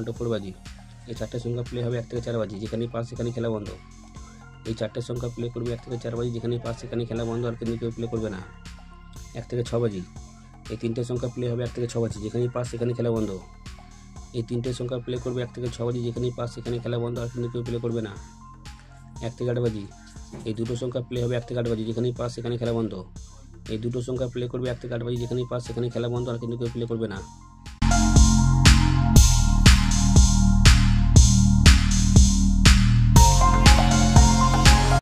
1 to 4 বাজি। এই 4টে সংখ্যা প্লে হবে 1 থেকে 4 বাজি, যেখানেই পাস সেখানেই খেলা বন্ধ। এই 4টে সংখ্যা প্লে করবে 1 থেকে 4 বাজি, যেখানেই পাস সেখানেই খেলা বন্ধ, আর কিন্তু কেউ প্লে করবে না। 1 থেকে 6 বাজি। এই 3টে সংখ্যা প্লে হবে 1 থেকে 6 বাজি, যেখানেই পাস সেখানেই খেলা বন্ধ। এই 3টে সংখ্যা প্লে করবে 1 থেকে 6 বাজি, যেখানেই পাস সেখানেই খেলা বন্ধ, আর কিন্তু কেউ প্লে করবে না। 1 থেকে 8 বাজি। এই দুটো সংখ্যা প্লে হবে 1 থেকে 8 বাজি, যেখানেই পাস সেখানেই খেলা বন্ধ। এই দুটো সংখ্যা প্লে করবে 1 থেকে 8 বাজি, যেখানেই পাস সেখানেই খেলা বন্ধ, আর কিন্তু কেউ প্লে করবে না।